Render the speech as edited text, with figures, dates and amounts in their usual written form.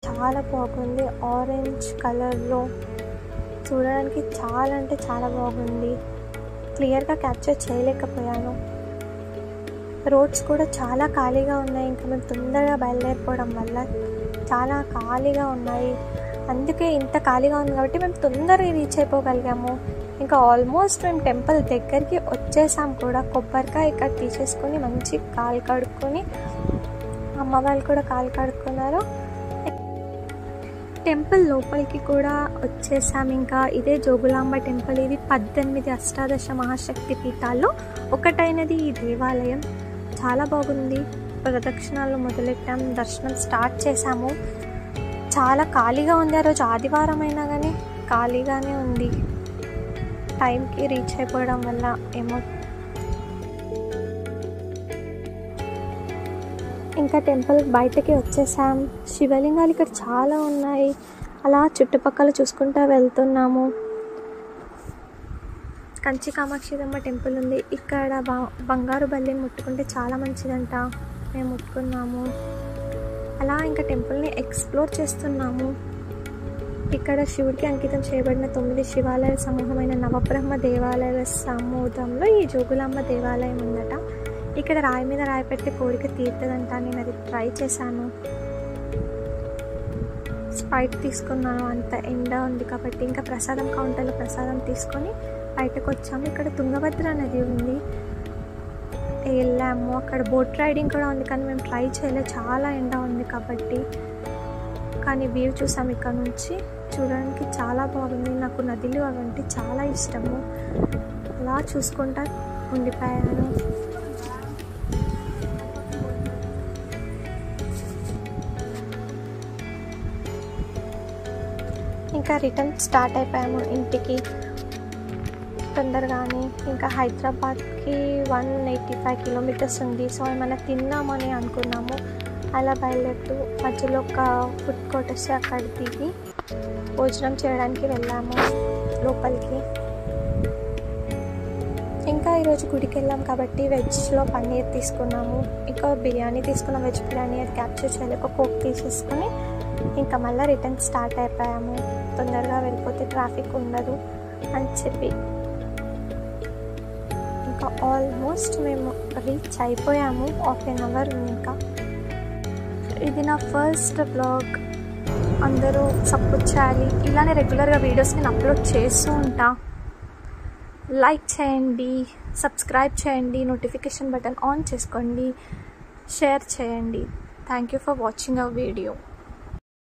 చాలా బాగుంది. ఆరెంజ్ కలర్లో చూడడానికి చాలా అంటే చాలా బాగుంది. క్లియర్గా క్యాప్చర్ చేయలేకపోయాను. రోడ్స్ కూడా చాలా ఖాళీగా ఉన్నాయి. ఇంకా మేము తొందరగా బయలుదేరిపోవడం వల్ల చాలా ఖాళీగా ఉన్నాయి. అందుకే ఇంత ఖాళీగా ఉంది కాబట్టి మేము తొందరగా రీచ్ అయిపోగలిగాము. ఇంకా ఆల్మోస్ట్ మేము టెంపుల్ దగ్గరికి వచ్చేసాం కూడా. కొబ్బరికాయ ఇక్కడ తీసేసుకొని మంచి కాలు కడుక్కొని, అమ్మ వాళ్ళు కూడా కాలు కడుక్కున్నారు. టెంపుల్ లోపలికి కూడా వచ్చేసాం. ఇంకా ఇదే జోగులాంబ టెంపుల్. ఇది 18 అష్టాదశ మహాశక్తి పీఠాల్లో ఒకటైనది ఈ దేవాలయం. చాలా బాగుంది. ప్రదక్షిణాలు మొదలెట్టాం, దర్శనం స్టార్ట్ చేసాము. చాలా ఖాళీగా ఉంది. ఆ రోజు ఆదివారం అయినా కానీ ఖాళీగానే ఉంది. టైంకి రీచ్ అయిపోవడం వల్ల ఏమో. ఇంకా టెంపుల్ బయటకి వచ్చేసాం. శివలింగాలు ఇక్కడ చాలా ఉన్నాయి. అలా చుట్టుపక్కల చూసుకుంటూ వెళ్తున్నాము. కంచి కామాక్షిదమ్మ టెంపుల్ ఉంది. ఇక్కడ బంగారు బల్లిని ముట్టుకుంటే చాలా మంచిదంట. మేము ముట్టుకున్నాము. అలా ఇంకా టెంపుల్ని ఎక్స్ప్లోర్ చేస్తున్నాము. ఇక్కడ శివుడికి అంకితం చేయబడిన 9 శివాలయ సమూహమైన నవబ్రహ్మ దేవాలయాల సమూహంలో ఈ జోగులాంబ దేవాలయం ఉందట. ఇక్కడ రాయి మీద రాయి పెడితే కోరిక తీరుతుందంట. నేను అది ట్రై చేశాను. స్ప్రైట్ తీసుకున్నాను. అంత ఎండ ఉంది కాబట్టి ఇంకా ప్రసాదం కౌంటర్లో ప్రసాదం తీసుకొని బయటకు వచ్చాము. ఇక్కడ తుంగభద్ర నది ఉంది, వెళ్ళాము. అక్కడ బోట్ రైడింగ్ కూడా ఉంది కానీ మేము ట్రై చేయలేదు, చాలా ఎండ ఉంది కాబట్టి. కానీ వ్యూ చూసాము ఇక్కడ నుంచి. చూడడానికి చాలా బాగుంది. నాకు నదులు అవంటే చాలా ఇష్టము. అలా చూసుకుంటా ఉండిపోయాను. ఇంకా రిటర్న్ స్టార్ట్ అయిపోయాము ఇంటికి తొందరగానే. ఇంకా హైదరాబాద్కి 185 కిలోమీటర్స్ ఉంది. సో ఏమైనా తిన్నామని అనుకున్నాము. అలా బయలుదేరుతూ మధ్యలో ఒక ఫుడ్ కోర్ట్ వస్తే అక్కడ దిగి భోజనం చేయడానికి వెళ్ళాము లోపలికి. ఇంకా ఈరోజు గుడికి వెళ్ళాం కాబట్టి వెజ్లో పన్నీర్ తీసుకున్నాము. ఇంకా బిర్యానీ తీసుకున్నాం, వెజ్ బిర్యానీ. అది క్యాప్చర్ చేయలేక కోక్ తీసేసుకొని ఇంకా మళ్ళీ రిటర్న్ స్టార్ట్ అయిపోయాము. తొందరగా వెళ్ళిపోతే ట్రాఫిక్ ఉండదు అని చెప్పి. ఇంకా ఆల్మోస్ట్ మేము రీచ్ అయిపోయాము. హాఫ్ ఎన్ అవర్ ఇంకా. ఇది నా ఫస్ట్ బ్లాగ్. అందరూ సపోర్ట్ చేయాలి. ఇలానే రెగ్యులర్గా వీడియోస్ నేను అప్లోడ్ చేస్తూ ఉంటా. లైక్ చేయండి, సబ్స్క్రైబ్ చేయండి, నోటిఫికేషన్ బటన్ ఆన్ చేసుకోండి, షేర్ చేయండి. Thank you for watching our video.